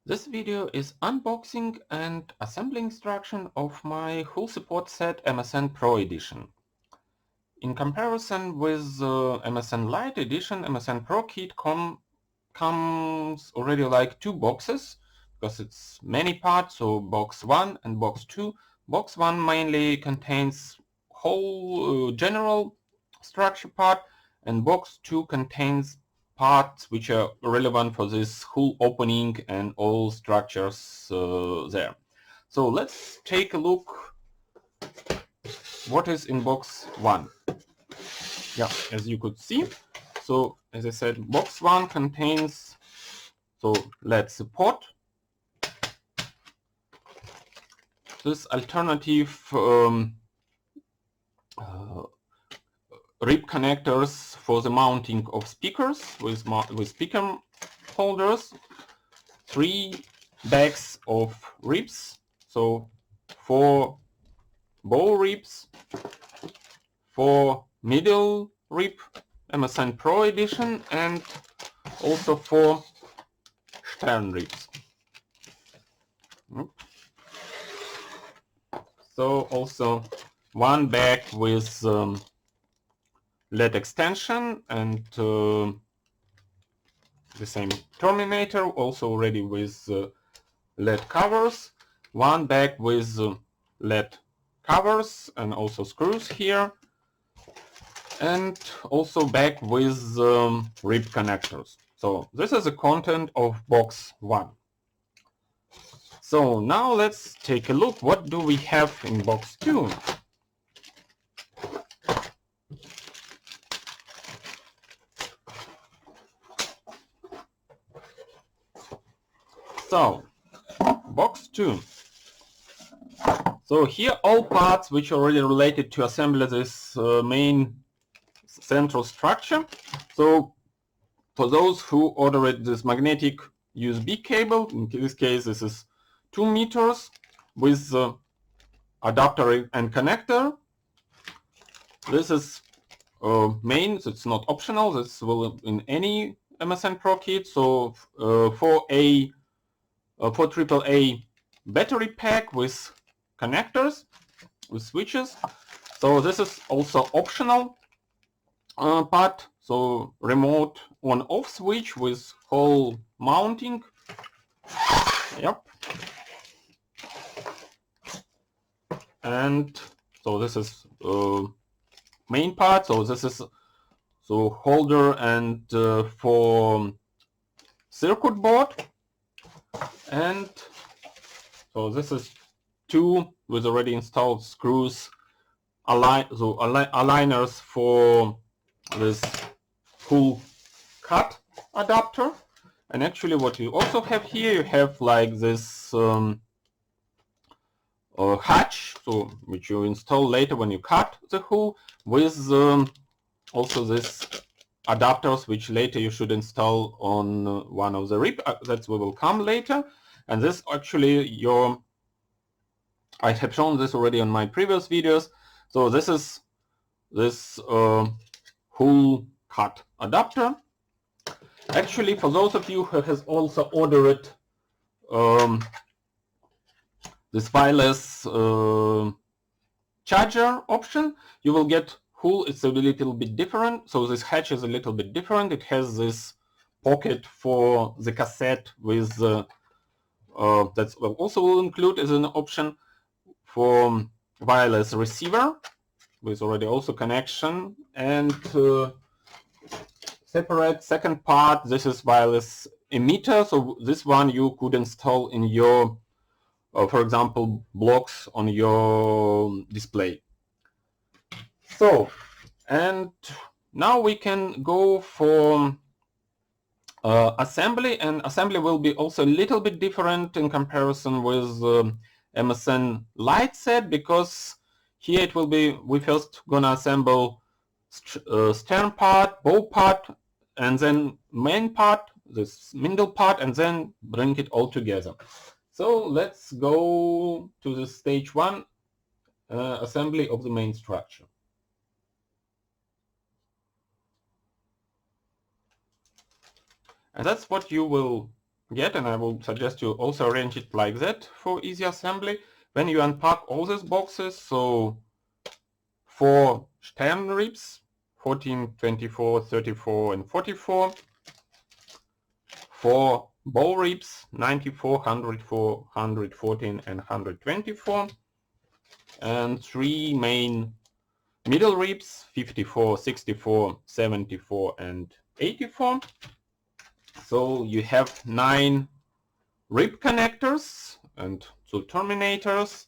This video is unboxing and assembly instruction of my full support set MSM PRO edition. In comparison with MSM LITE edition, MSM PRO kit comes already like two boxes because it's many parts, so box 1 and box 2. Box 1 mainly contains whole general structure part, and box 2 contains parts which are relevant for this whole opening and all structures there. So let's take a look what is in box 1. Yeah, as you could see, so as I said, box 1 contains LITE support, this alternative rib connectors for the mounting of speakers with speaker holders, 3 bags of ribs, so 4 bow ribs, 4 middle rib MSM PRO edition, and also 4 Stern ribs. So also 1 bag with LITE extension and the same terminator, also already with LITE covers, 1 bag with LITE covers and also screws here, and also bag with rib connectors. So this is the content of box 1. So now let's take a look, what do we have in box 2? So, box 2. So here all parts which are already related to assemble this main central structure. So for those who ordered this magnetic USB cable, in this case this is 2 meters with adapter and connector. This is main, so it's not optional, this will in any MSM PRO kit. So for AAA battery pack with connectors, with switches. So this is also optional part, so remote on-off switch with whole mounting. Yep. And so this is main part. So this is holder and for circuit board, and so this is 2 with already installed screws, aligners for this full cut adapter. And actually what you also have here, you have like this hatch, so which you install later when you cut the hull, with also this adapters which later you should install on one of the rib that will come later. And this actually I have shown this already on my previous videos. So this is this hull cut adapter. Actually, for those of you who has also ordered this wireless charger option, you will get hull. It's a little bit different. So this hatch is a little bit different. It has this pocket for the cassette with that also will include as an option for wireless receiver with already also connection, and separate second part, this is wireless emitter. So this one you could install in your for example blocks on your display. So, and now we can go for assembly, and assembly will be also a little bit different in comparison with MSM LITE set, because here it will be, we first gonna assemble stern part, bow part, and then main part, this middle part, and then bring it all together. So let's go to the stage 1, assembly of the main structure. And that's what you will yet, and I will suggest you also arrange it like that for easy assembly. When you unpack all these boxes, so 4 Stern ribs, 14, 24, 34 and 44, 4 bow ribs, 94, 104, 114 and 124, and 3 main middle ribs, 54, 64, 74 and 84. So you have 9 rib connectors and 2 terminators,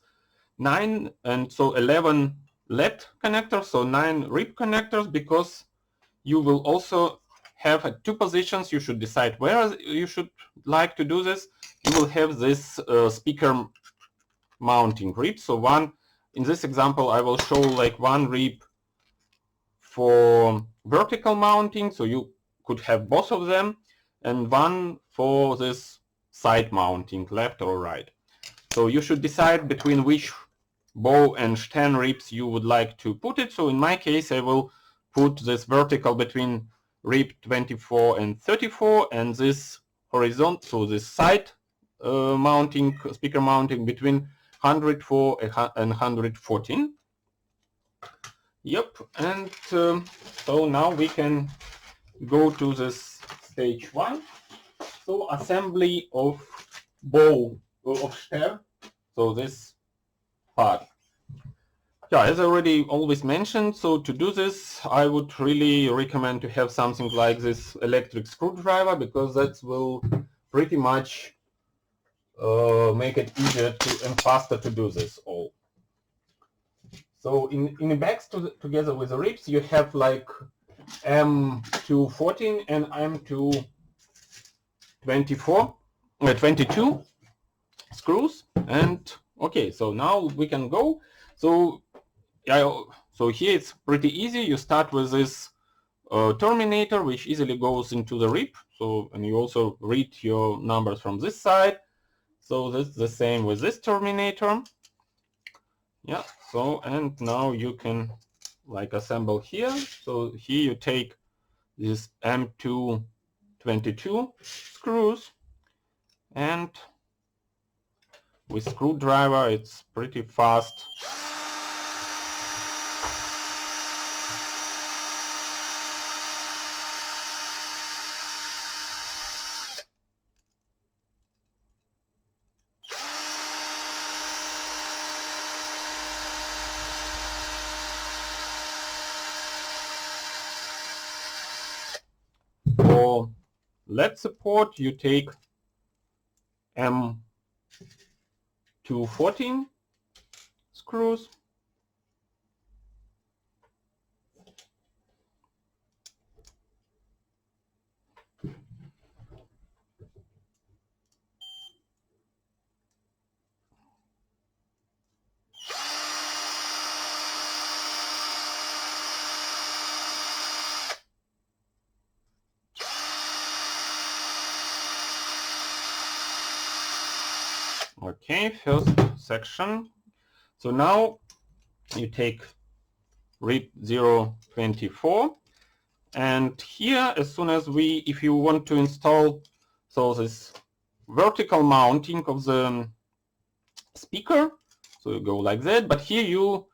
9 and so 11 LED connectors, so 9 rib connectors, because you will also have 2 positions. You should decide where you should like to do this. You will have this speaker mounting rib. So one, in this example, I will show like one rib for vertical mounting, so you could have both of them, and one for this side mounting, left or right. So you should decide between which bow and Stern ribs you would like to put it. So in my case, I will put this vertical between rib 24 and 34, and this horizontal, so this side mounting, speaker mounting between 104 and 114. Yep, and so now we can go to this stage 1. So assembly of bow of Stern, so this part. Yeah, as I already always mentioned, so to do this, I would really recommend to have something like this electric screwdriver, because that will pretty much make it easier and faster to do this all. So in the backs together with the ribs, you have like M214 and M224, 22 screws. And okay, so now we can go. So yeah, so here it's pretty easy. You start with this terminator, which easily goes into the rib. So, and you also read your numbers from this side. So that's the same with this terminator. Yeah, so, and now you can like assemble here. So here you take this M222 screws, and with screwdriver it's pretty fast. For LED support, you take M214 screws. Okay, first section. So now you take rib 024, and here, as soon as if you want to install so this vertical mounting of the speaker, so you go like that, but here you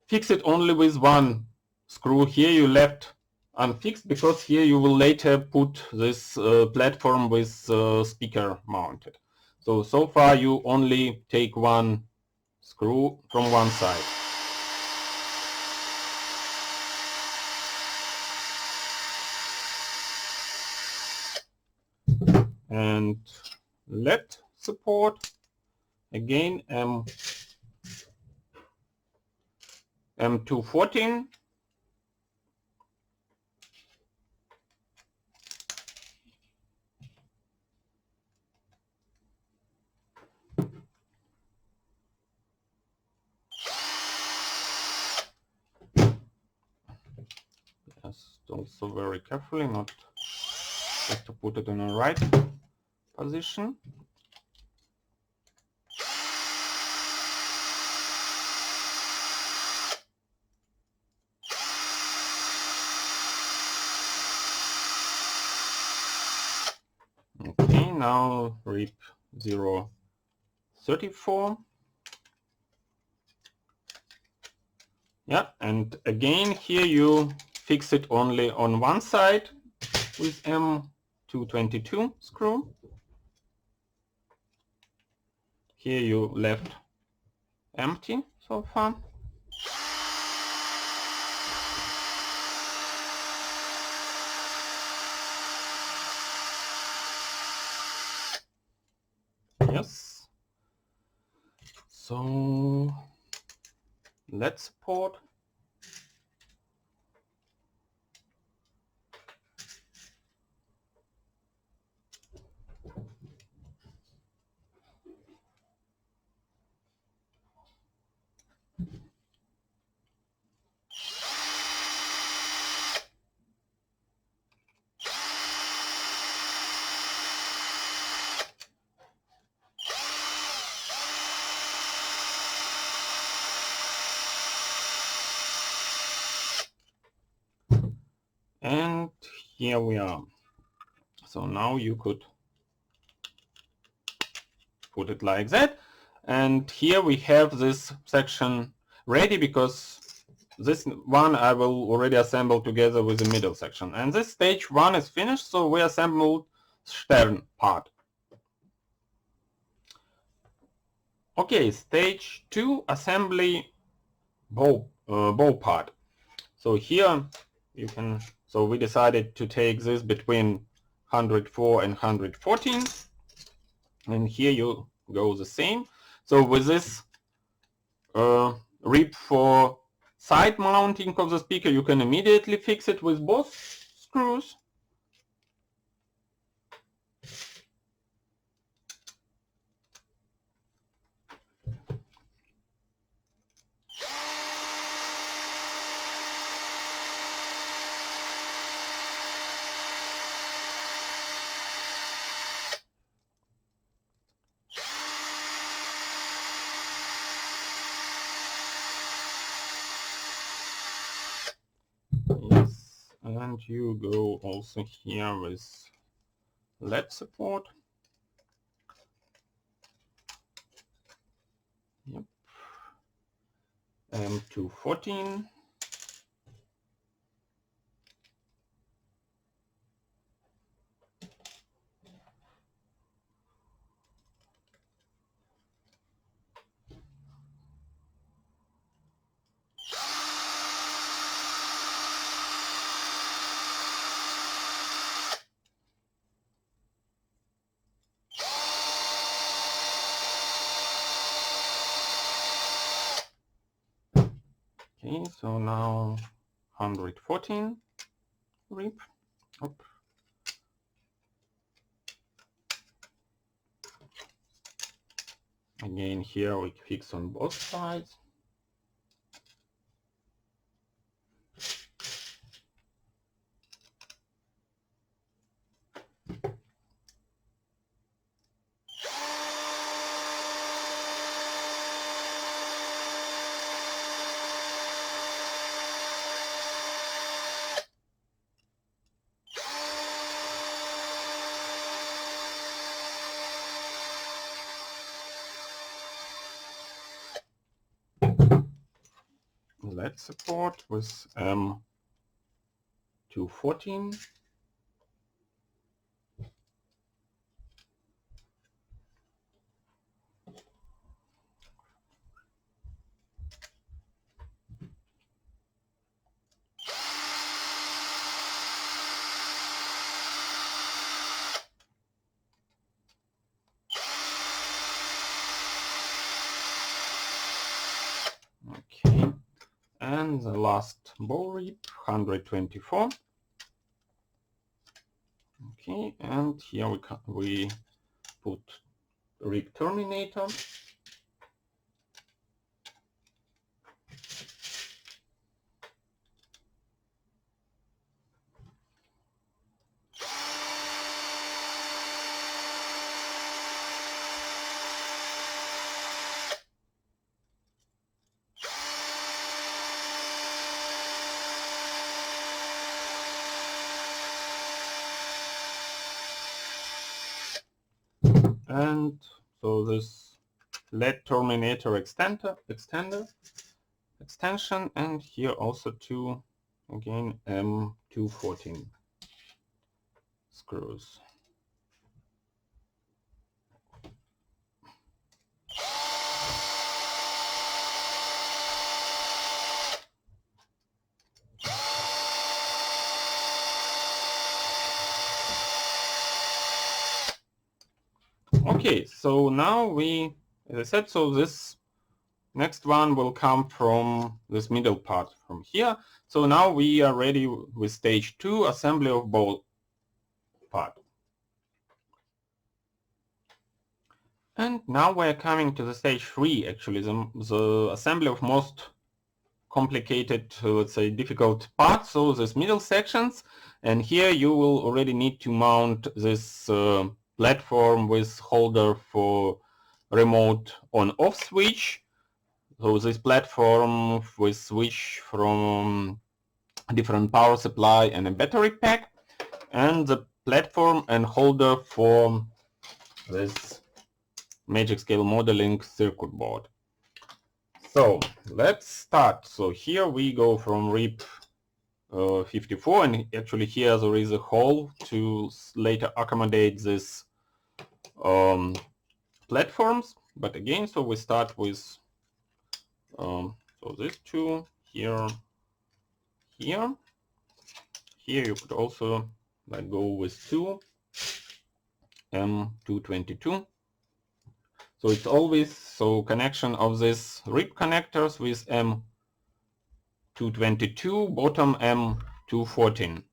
fix it only with one screw. Here you left unfixed, because here you will later put this platform with speaker mounted. So far you only take one screw from one side. And LED support, again M214. Just also very carefully, not just to put it in the right position. Okay, now rip 034. Yeah, and again here you fix it only on one side with M222 screw. Here you left empty so far. Yes. So let's support. And here we are. So now you could put it like that. And here we have this section ready, because this one I will already assemble together with the middle section. And this stage 1 is finished, so we assembled Stern part. Okay, stage 2 assembly bow part. So here you can, so we decided to take this between 104 and 114, and here you go the same. So with this rib for side mounting of the speaker, you can immediately fix it with both screws. Yes, and you go also here with LITE support. Yep. M214. Okay, so now 114 rib. Up. Again, here we fix on both sides. LITE support with M214. Okay, and the last bow rib, 124. Okay, and here we put rib terminator. and so this LED terminator extension, and here also two, again, M214 screws. Okay, so now we, as I said, so this next one will come from this middle part from here. So now we are ready with stage 2, assembly of ball part. And now we're coming to the stage 3, actually, the assembly of most complicated, let's say, difficult parts, so these middle sections. And here you will already need to mount this platform with holder for remote on-off switch. So this platform with switch from different power supply and a battery pack, and the platform and holder for this magic scale modeling circuit board. So let's start. So here we go from RIP 54, and actually here there is a hole to later accommodate this platforms. But again, so we start with so these two here. Here you could also like go with two M222. So it's always so connection of this RIP connectors with M222, bottom M214.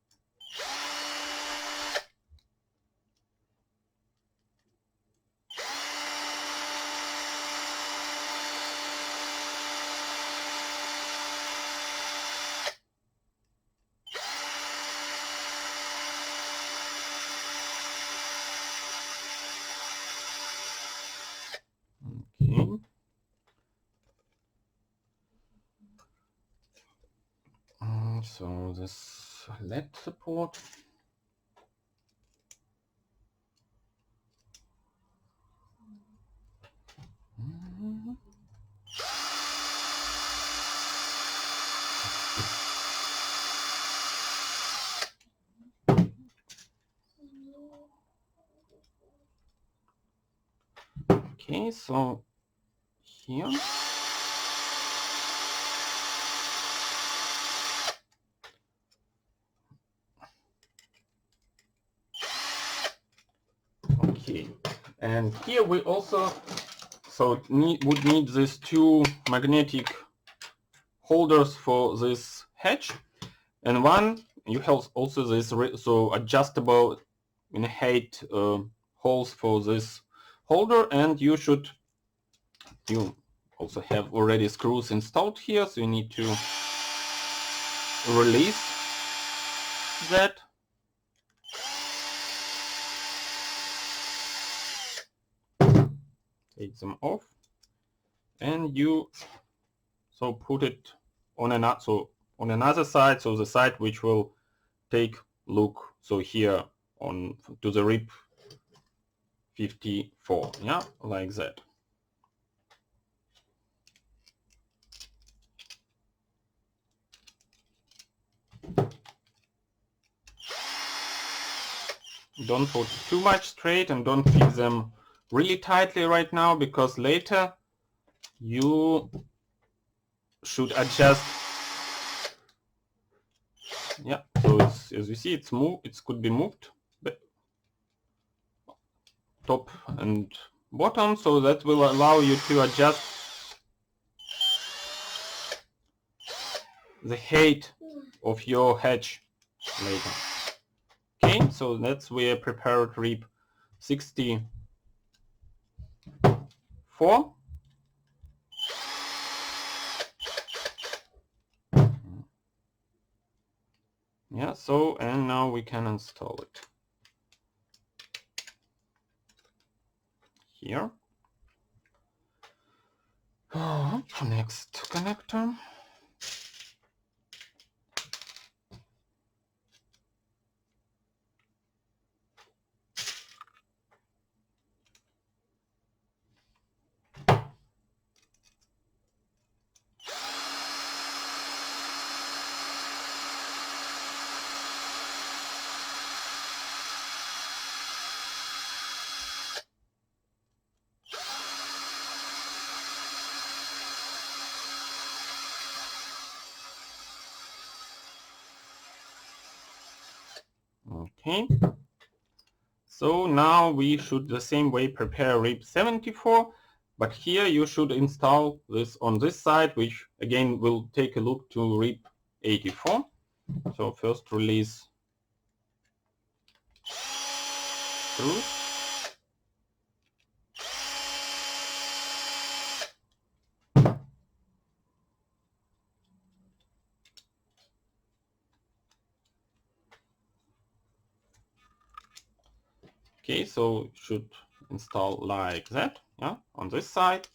Okay. So this LED support. Okay, so here. Okay, and here we also would need these two magnetic holders for this hatch, and one you have also this so adjustable in height holes for this holder, and you also have already screws installed here, so you need to release that. Take them off, and you so put it on another side, so the side which will take look so here on to the RIP 54, yeah, like that. Don't put too much straight and don't fix them really tightly right now, because later you should adjust. Yeah, so it's, as you see, it could be moved top and bottom, so that will allow you to adjust the height of your hatch later. Okay, so that's where prepared RIP 64. Yeah, so, and now we can install it here. Next connector. Okay. So now we should the same way prepare RIP 74, but here you should install this on this side, which again will take a look to RIP 84. So first release screws. Okay, so should install like that, yeah, on this side.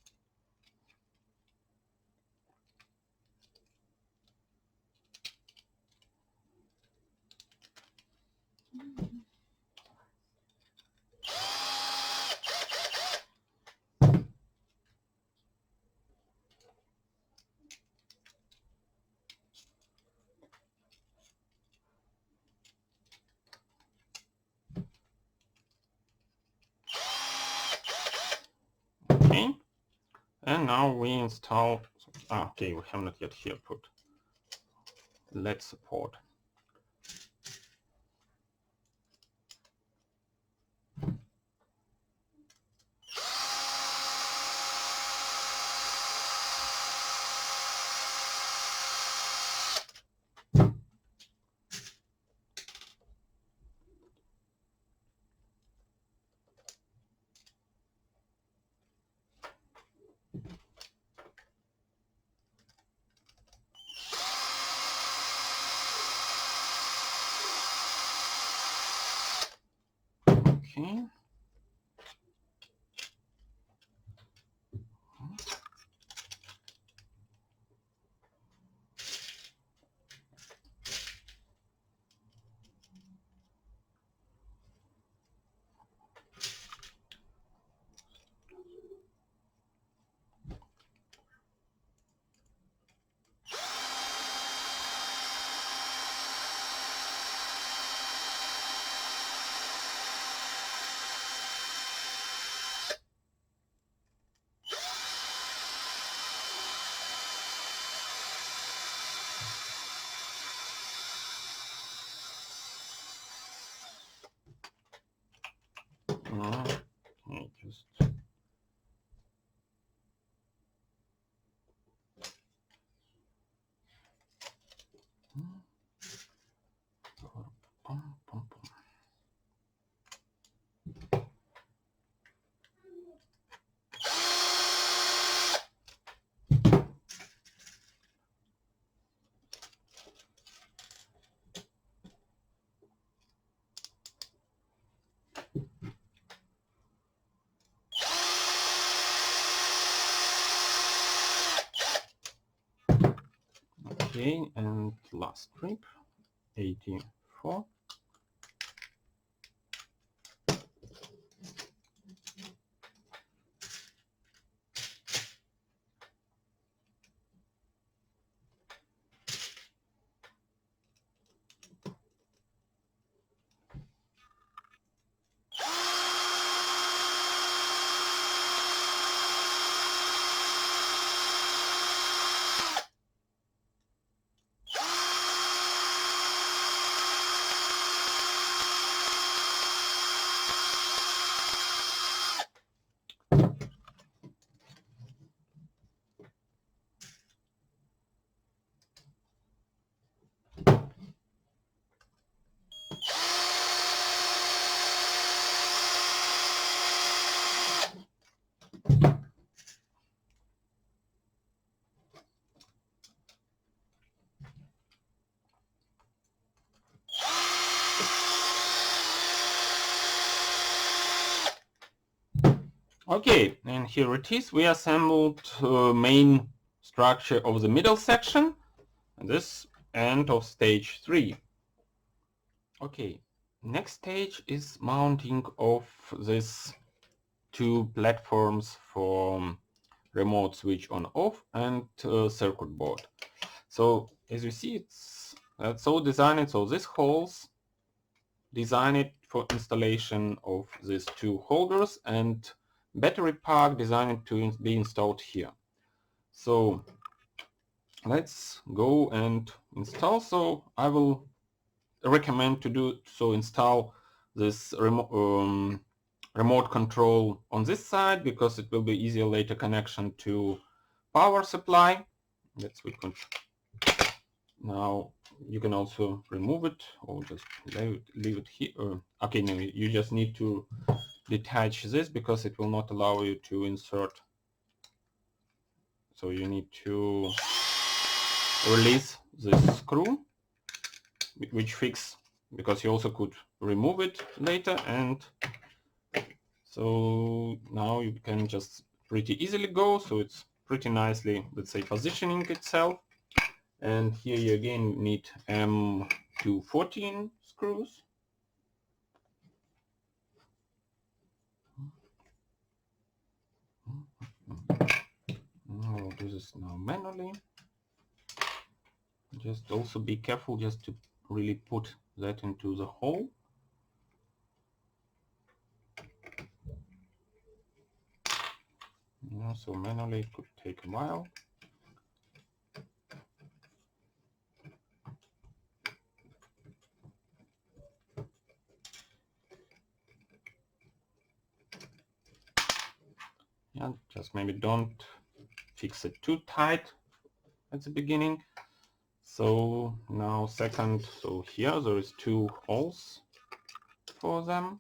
Okay, and now we install, okay, we have not yet here put LITE support. Okay. Okay, just okay, and last strip 84. Okay, and here it is. We assembled main structure of the middle section, and this end of stage 3. Okay, next stage is mounting of these two platforms for remote switch on off and circuit board. So as you see, it's so designed, so these holes designed for installation of these two holders, and battery pack designed to be installed here. So let's go and install. So I will recommend to do so install this remote control on this side, because it will be easier later connection to power supply. Let's now you can also remove it or just leave it here. Okay, no, you just need to detach this because it will not allow you to insert. So you need to release this screw, which fix, because you also could remove it later, and so now you can just pretty easily go. So it's pretty nicely, let's say, positioning itself. And here you again need M214 screws. I'll do this now manually. Just also be careful just to really put that into the hole. Yeah, so manually it could take a while. Yeah, just maybe don't fix it too tight at the beginning. So now second, so here there is two holes for them.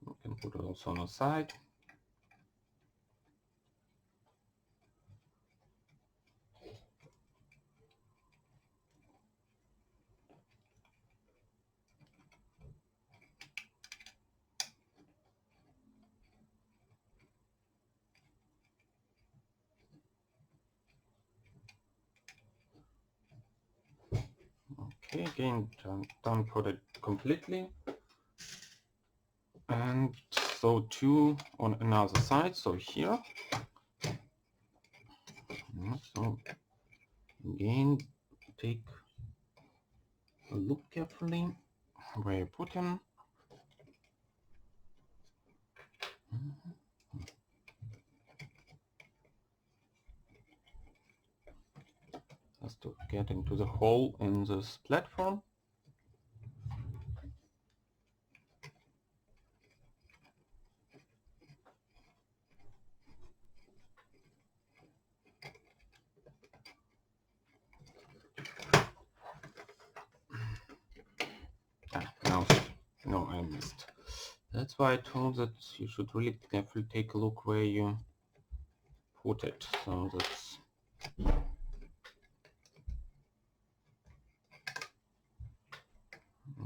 You can put it also on the side. Okay, again, don't put it completely. And so two on another side, so here. So again, take a look carefully where you put them. Just to get into the hole in this platform. No, I missed. That's why I told that you should really carefully take a look where you put it. So that's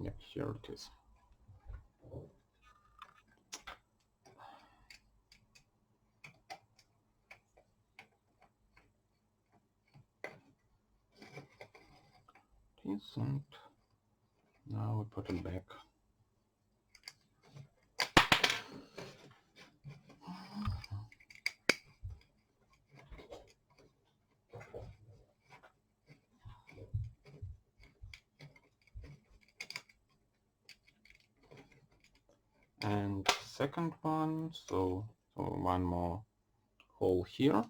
yeah, here it is. And now we put it back. And second one, so one more hole here.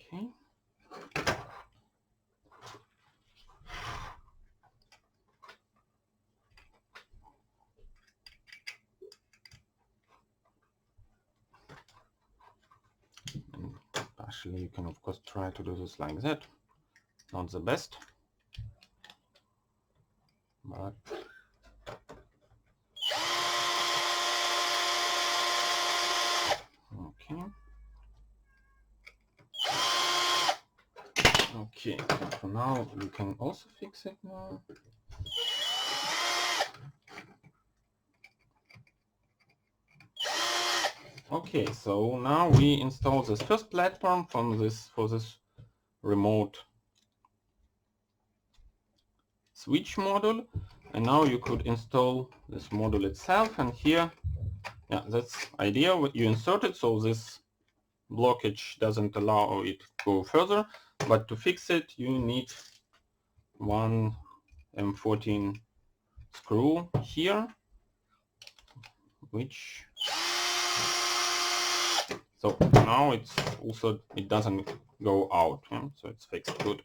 Okay. And partially you can of course try to do this like that. Not the best, but okay. Okay, for now we can also fix it now. Okay, so now we install this first platform for this remote switch module, and now you could install this module itself. And here, yeah, that's idea. You insert it so this blockage doesn't allow it to go further, but to fix it you need one M14 screw here, which, so now it's also, it doesn't go out, yeah? So it's fixed. Good.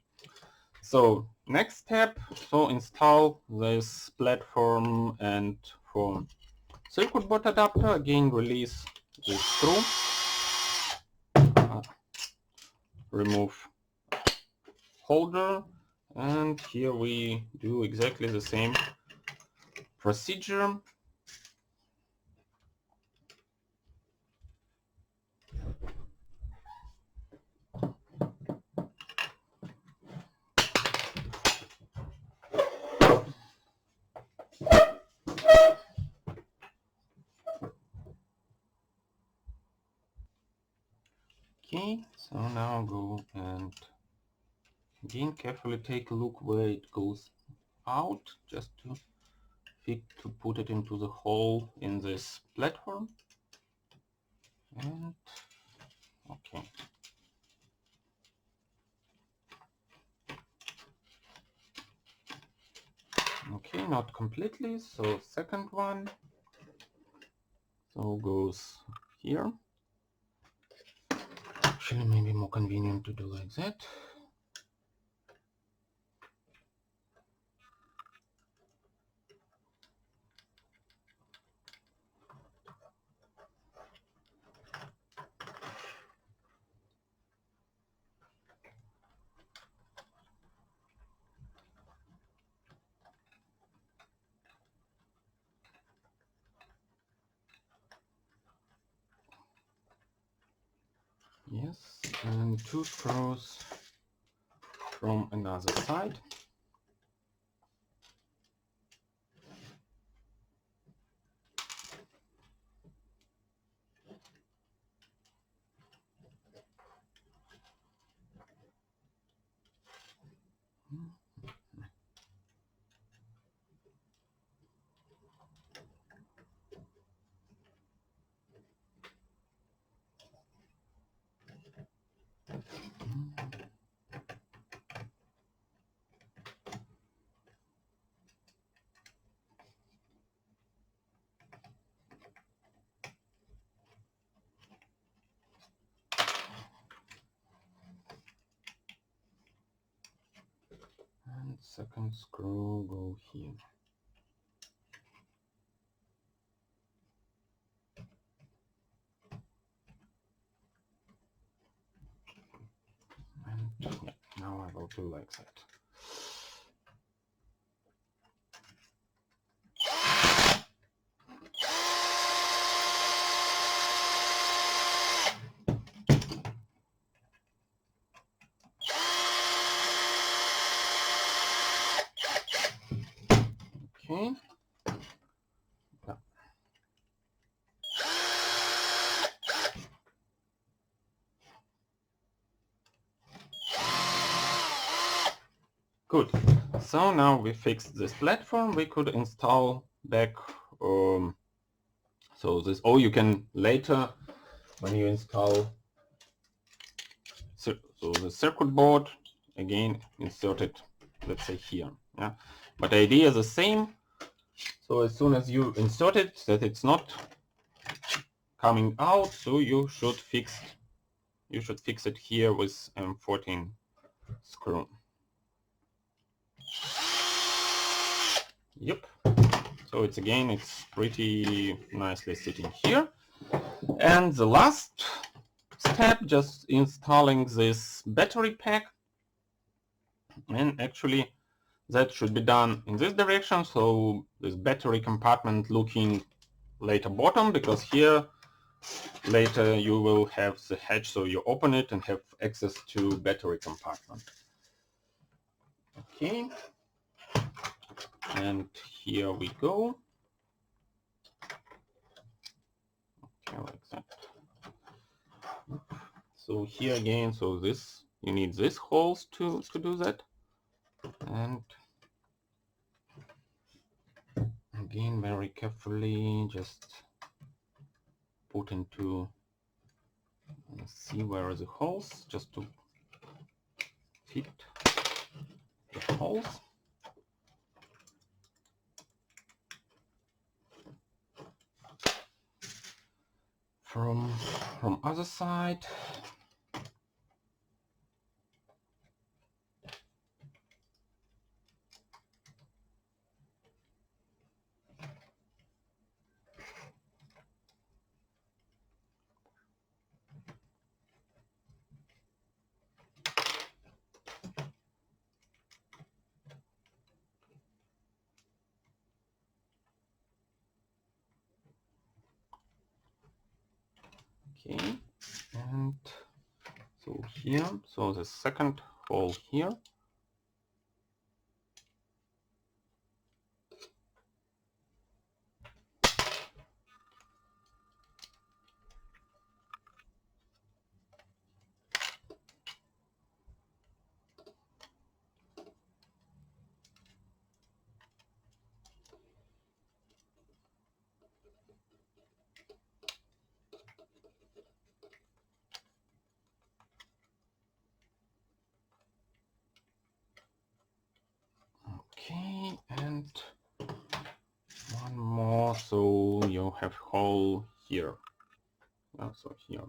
So next step, so install this platform, and for circuit board adapter, again release this screw, remove holder, and here we do exactly the same procedure. Okay, so now go and again carefully take a look where it goes out, just to put it into the hole in this platform. And okay. Okay, not completely, so second one, so goes here. Actually, maybe more convenient to do like that. Yes, and two screws from another side. And second screw go here. And yeah, now I will do like that. Okay. Yeah. Good. So now we fixed this platform. We could install back. So this, or you can later, when you install, so the circuit board, again insert it, let's say here. Yeah. But the idea is the same. So as soon as you insert it, that it's not coming out, so you should fix it here with M14 screw. Yep. So it's again, it's pretty nicely sitting here. And the last step, just installing this battery pack. And actually that should be done in this direction, so this battery compartment looking later bottom, because here later you will have the hatch, so you open it and have access to battery compartment. Okay, and here we go. Okay, like that. So here again, so this, you need these holes to do that. And Again, very carefully, just put into, see where are the holes, just to fit the holes. From other side. Okay, and so here, so the second hole here. Okay, and one more, so you have hole here. So here.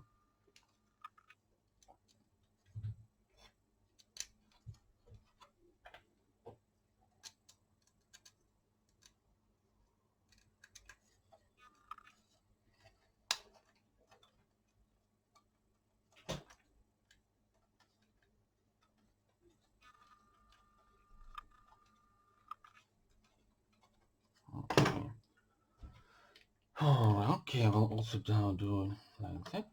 Okay. Oh, okay, I will also now do like that.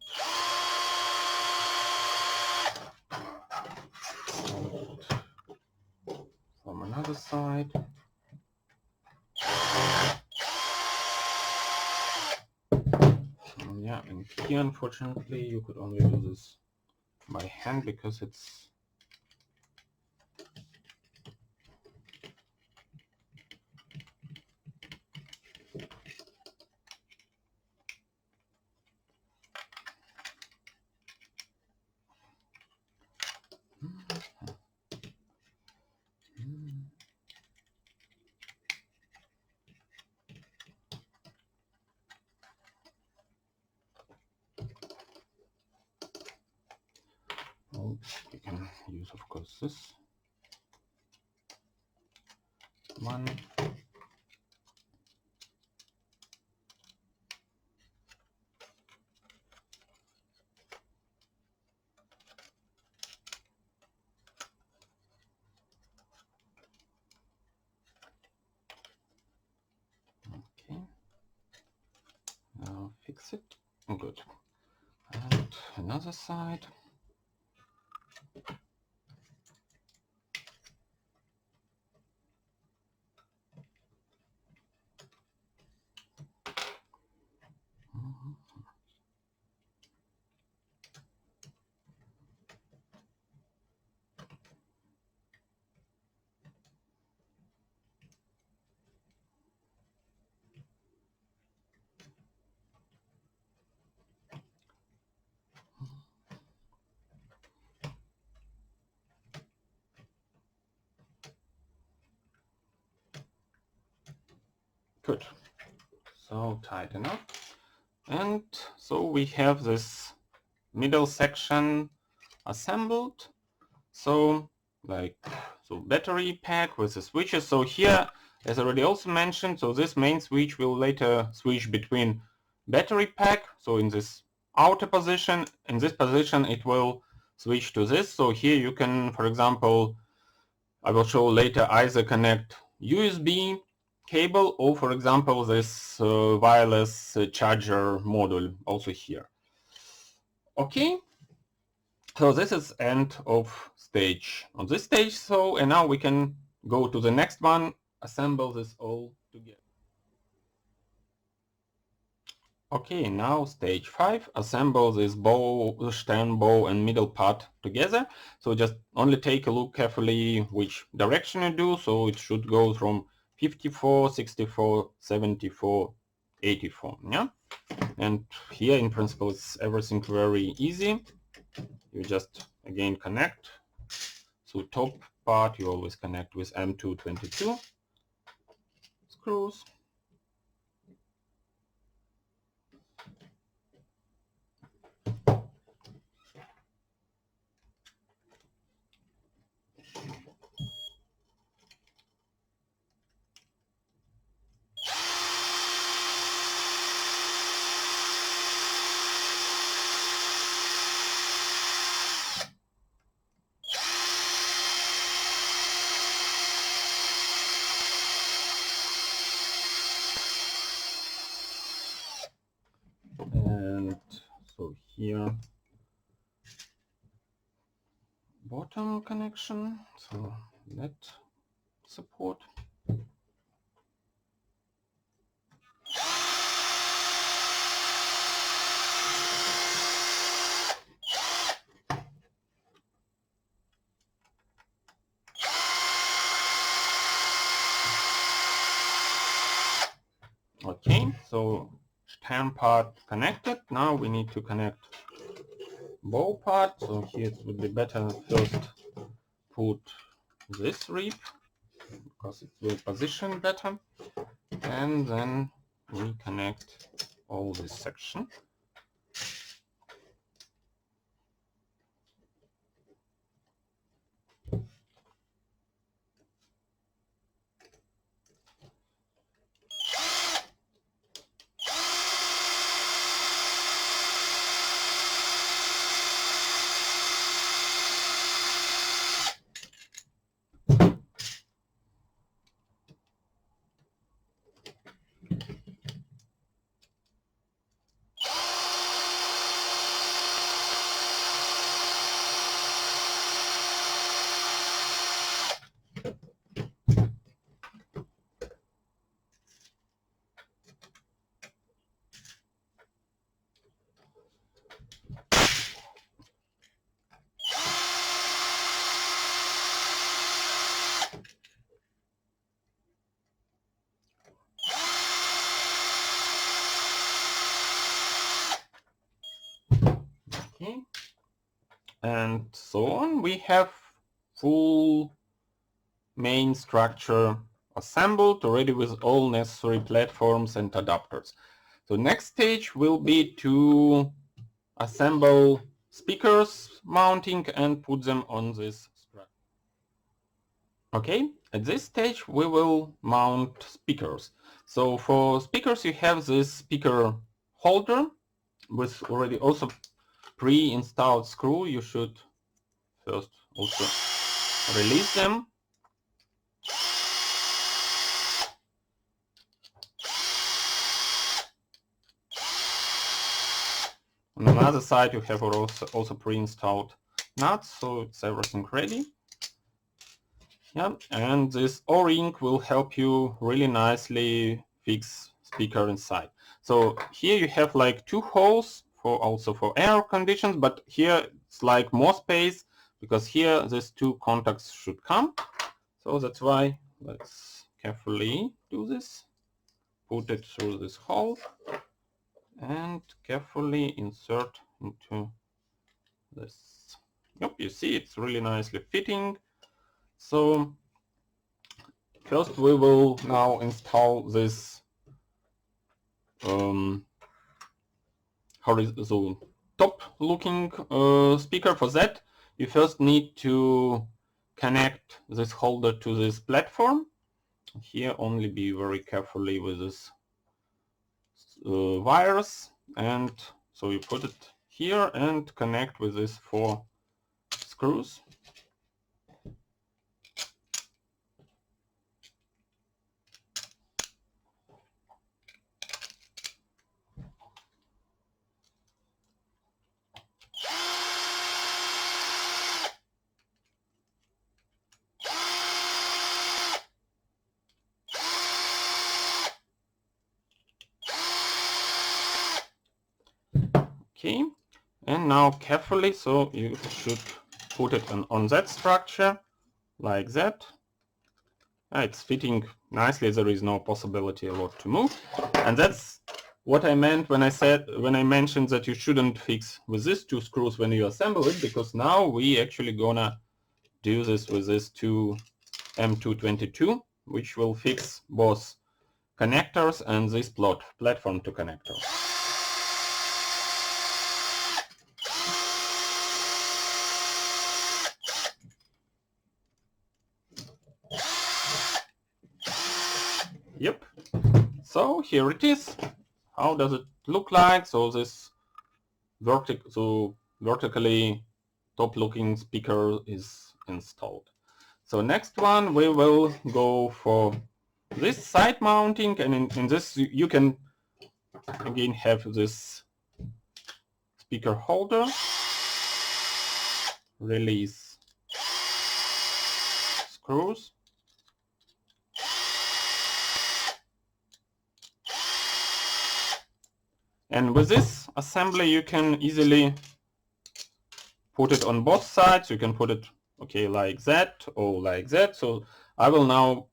From another side. Yeah, and here unfortunately you could only do this by hand because it's well, you can use of course this one. Okay, now fix it. Good. And another side. Good. So tighten up. And so we have this middle section assembled. So battery pack with the switches. So here, as already also mentioned, so this main switch will later switch between battery pack. So in this outer position, in this position it will switch to this. So here you can, for example, I will show later, either connect USB cable or, for example, this wireless charger module also here. Okay, so this is end of stage on this stage. So, and now we can go to the next one, assemble this all together. Okay, now stage 5, assemble this bow, stem, bow and middle part together. So just only take a look carefully which direction you do. So it should go from 54, 64, 74, 84. Yeah, and here in principle it's everything very easy. You just again connect. So top part you always connect with M222 screws. And so here bottom connection, so LITE support. Okay, so stem part connected. Now we need to connect bow part. So here it would be better first put this rib because it will position better, and then we connect all this section. Okay, and so on. We have full main structure assembled, already with all necessary platforms and adapters. So next stage will be to assemble speakers mounting and put them on this structure. Okay, at this stage we will mount speakers. So for speakers you have this speaker holder with already also pre-installed screw. You should first also release them. On the other side you have also pre-installed nuts, so it's everything ready. Yeah, and this O-ring will help you really nicely fix speaker inside. So here you have like two holes for also for air conditions, but here it's like more space because here these two contacts should come. So that's why let's carefully do this. Put it through this hole and carefully insert into this. Yep, you see it's really nicely fitting. So first we will now install this horizontal top looking speaker. For that you first need to connect this holder to this platform. Here only be very carefully with this wires, and so you put it here and connect with these 4 screws. Okay, and now carefully, so you should put it on that structure like that. It's fitting nicely. There is no possibility a lot to move, and that's what I meant when I mentioned that you shouldn't fix with these two screws when you assemble it, because now we actually gonna do this with this two M222, which will fix both connectors and this platform to connectors. Yep. So here it is. How does it look like? So this vertically top-looking speaker is installed. So next one we will go for this side mounting, and in this you can again have this speaker holder, release screws, and with this assembly you can easily put it on both sides. You can put it like that or like that. So I will now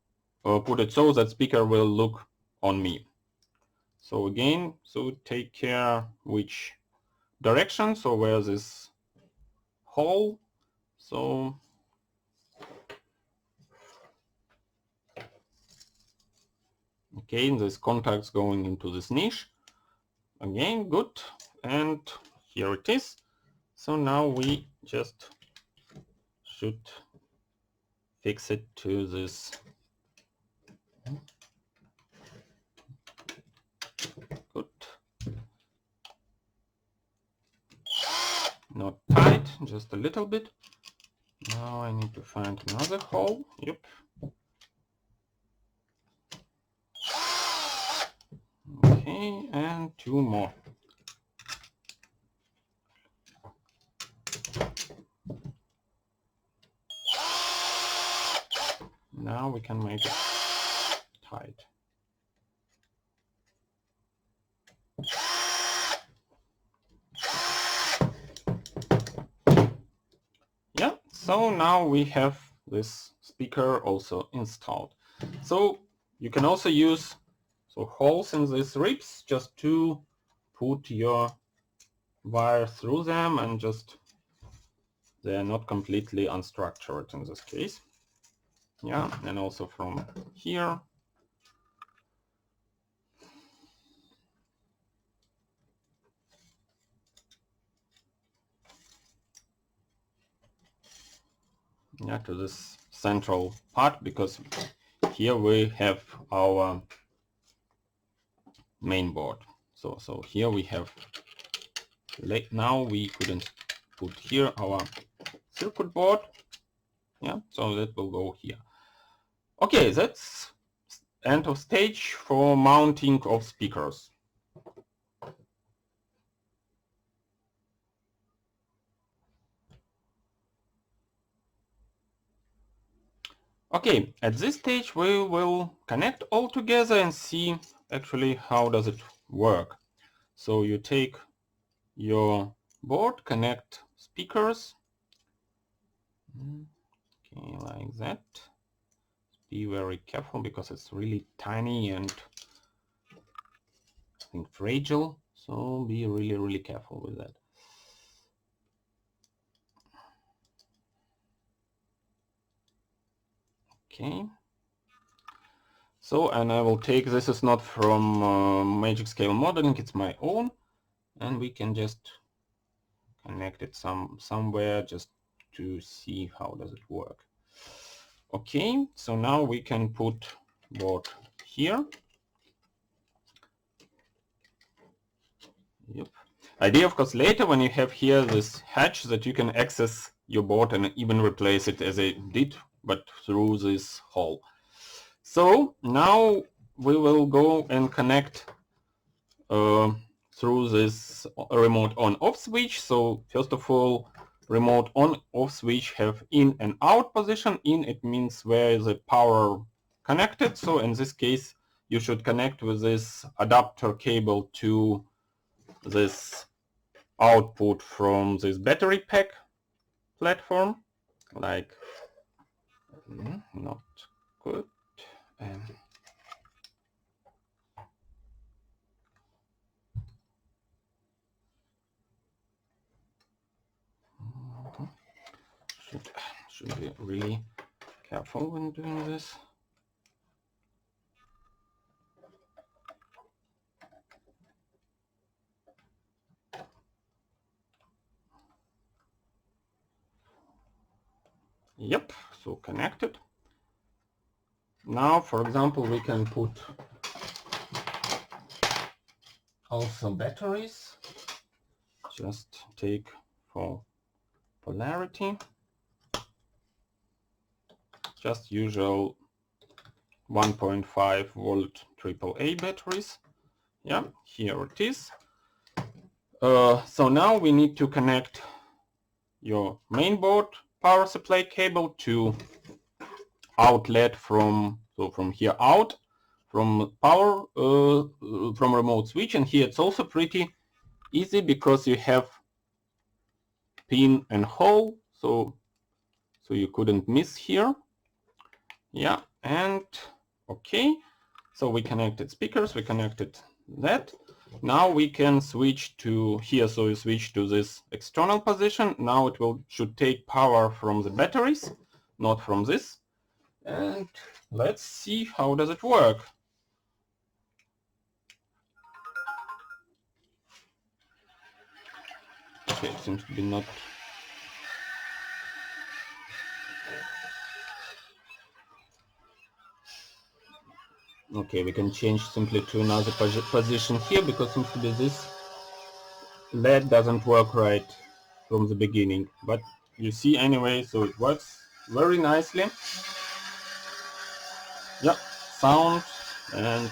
put it so that speaker will look on me. So again, so take care which direction, so where this hole, so okay, this contacts going into this niche. Again, good, and here it is. So now we just should fix it to this. Good. Not tight, just a little bit. Now I need to find another hole. Yep. Okay, and two more. Now we can make it tight. Yeah, so now we have this speaker also installed. So you can also use holes in these ribs just to put your wire through them, and just they're not completely unstructured in this case. Yeah, and also from here. Yeah, to this central part, because here we have our main board. So here we have, now we couldn't put here our circuit board. Yeah, so that will go here. Okay, that's end of stage for mounting of speakers. Okay, at this stage we will connect all together and see actually how does it work. So you take your board, connect speakers, okay, like that. Be very careful because it's really tiny and I think fragile, so be really careful with that. Okay. So, and I will take, this is not from Magic Scale Modeling, it's my own, and we can just connect it somewhere just to see how does it work. Okay, so now we can put board here. Yep. Idea, of course, later when you have here this hatch, that you can access your board and even replace it as I did, but through this hole. So now we will go and connect through this remote on-off switch. So first of all, remote on-off switch have in and out position. In, it means where the power connected. So in this case, you should connect with this adapter cable to this output from this battery pack platform. Like, not good. And should be really careful when doing this. Yep, so connected. Now, for example, we can put also batteries. Just take for polarity, just usual 1.5 volt AAA batteries. Yeah, here it is. So now we need to connect your mainboard power supply cable to outlet from here out from power from remote switch, and here it's also pretty easy because you have pin and hole, so you couldn't miss here. Yeah, and okay, so we connected speakers, we connected that. Now we can switch to here, so you switch to this external position. Now it should take power from the batteries, not from this. And let's see how does it work. Okay, it seems to be not. Okay, we can change simply to another position here because seems to be this LED doesn't work right from the beginning, but you see anyway, so it works very nicely. Yeah, sound and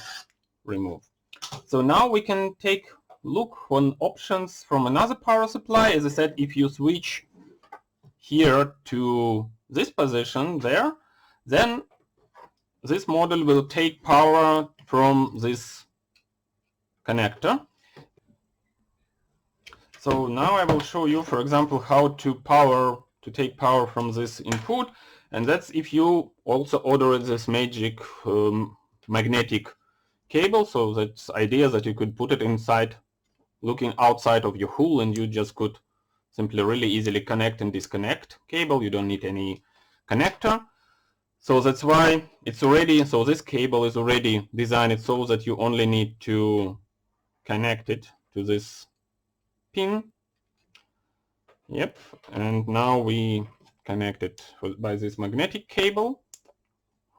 remove. So now we can take look on options from another power supply. As I said, if you switch here to this position there, then this model will take power from this connector. So now I will show you, for example, how to take power from this input, and that's if you also order this magic magnetic cable. So that's idea that you could put it inside, looking outside of your hull, and you just could simply really easily connect and disconnect cable. You don't need any connector. So that's why it's already, so this cable is already designed so that you only need to connect it to this pin. Yep, and now we connect it by this magnetic cable.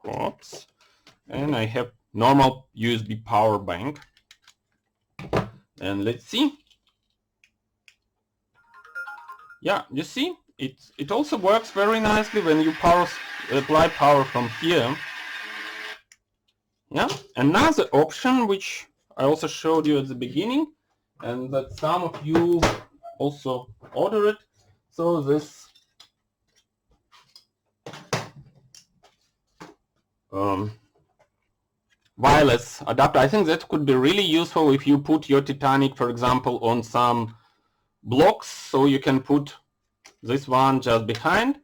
Oops. And I have normal USB power bank. And let's see. Yeah, you see, it also works very nicely when you apply power from here. Yeah, another option which I also showed you at the beginning, and that some of you also order it. So this wireless adapter, I think that could be really useful if you put your Titanic, for example, on some blocks. So you can put this one just behind.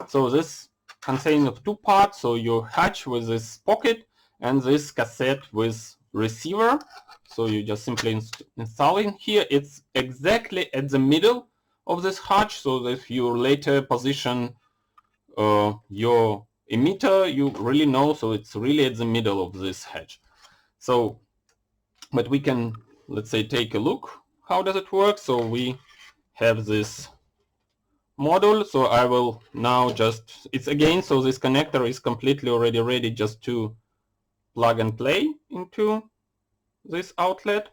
So this contains of two parts. So your hatch with this pocket and this cassette with receiver. So you just simply install it here. It's exactly at the middle of this hatch, so that if you later position your emitter, you really know, so it's really at the middle of this hatch. So, but we can, let's say, take a look. How does it work? So we have this module. So I will now just, it's again, so this connector is completely already ready just to plug and play into this outlet.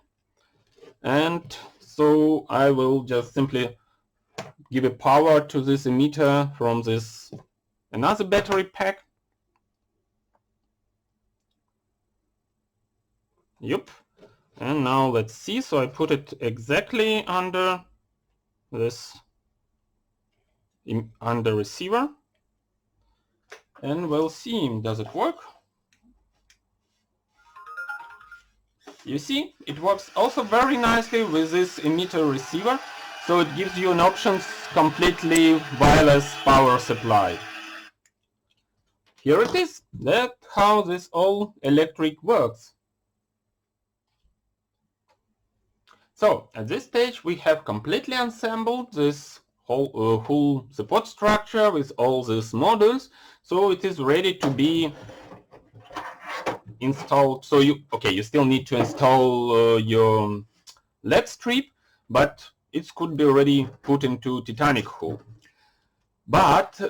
And so I will just simply give a power to this emitter from this another battery pack. Yep. And now let's see. So I put it exactly under this, under receiver, and we'll see, does it work? You see, it works also very nicely with this emitter receiver. So it gives you an option completely wireless power supply. here it is. That's how this all electric works. So at this stage we have completely assembled this whole support structure with all these modules, so it is ready to be installed. So you still need to install your LED strip, but it could be already put into Titanic hull. But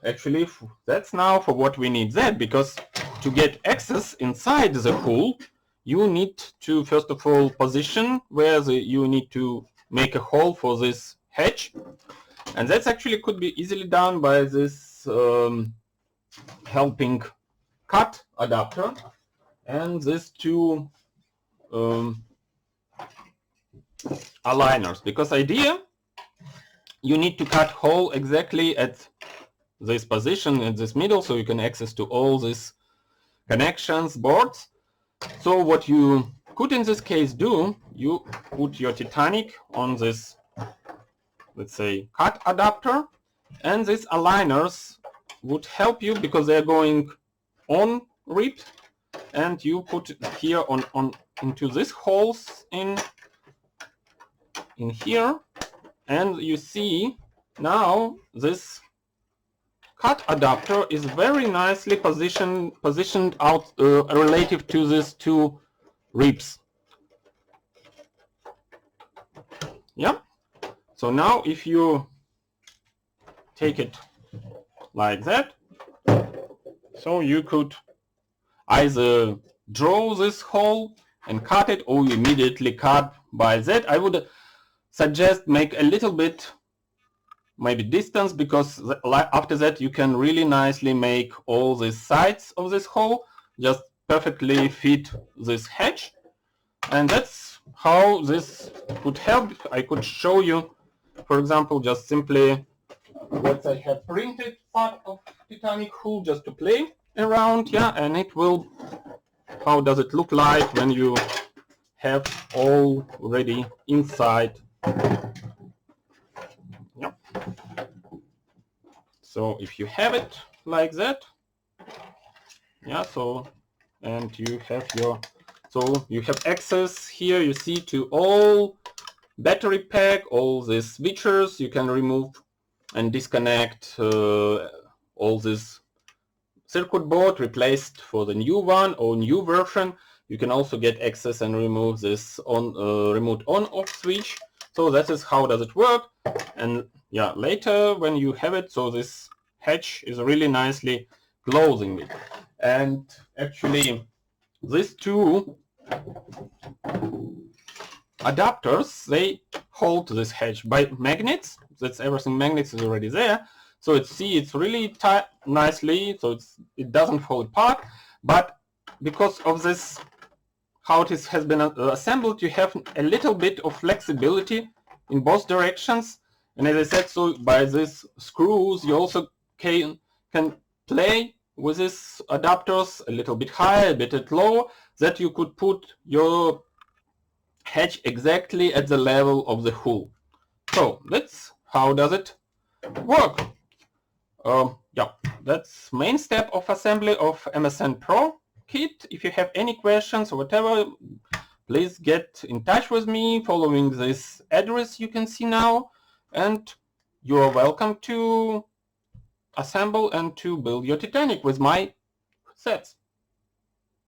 actually that's now for what we need that, because to get access inside the hull you need to first of all position where you need to make a hole for this hatch, and that's actually could be easily done by this helping cut adapter and these two aligners, because idea you need to cut hole exactly at this position in this middle so you can access to all these connections boards. So what you could in this case do, you put your Titanic on this, let's say, cut adapter, and these aligners would help you because they're going on rip, and you put here on into these holes in here, and you see now this cut adapter is very nicely positioned out relative to these two ribs. Yeah. So now if you take it like that, so you could either draw this hole and cut it, or you immediately cut by that. I would suggest make a little bit maybe distance, because after that you can really nicely make all the sides of this hole just perfectly fit this hatch, and that's how this could help. I could show you, for example, just simply what I have printed part of Titanic hull just to play around, yeah, and it will, how does it look like when you have already inside. Yep. So if you have it like that, yeah, so, and you have your, so you have access here, you see, to all battery pack, all these switches. You can remove and disconnect all this circuit board, replaced for the new one or new version. You can also get access and remove this on remote on-off switch. So that is how does it work. And yeah, later when you have it, so this hatch is really nicely closing it. And actually these two adapters, they hold this hatch by magnets. That's everything, magnets is already there. So it's really tight nicely, so it doesn't fall apart. But because of this, how it has been assembled, you have a little bit of flexibility in both directions. And as I said, so by these screws you also can play with these adapters a little bit higher, a bit low, that you could put your hatch exactly at the level of the hull. So that's how does it work. Yeah, that's main step of assembly of MSM Pro kit. If you have any questions or whatever, please get in touch with me following this address you can see now, and you are welcome to assemble and to build your Titanic with my sets.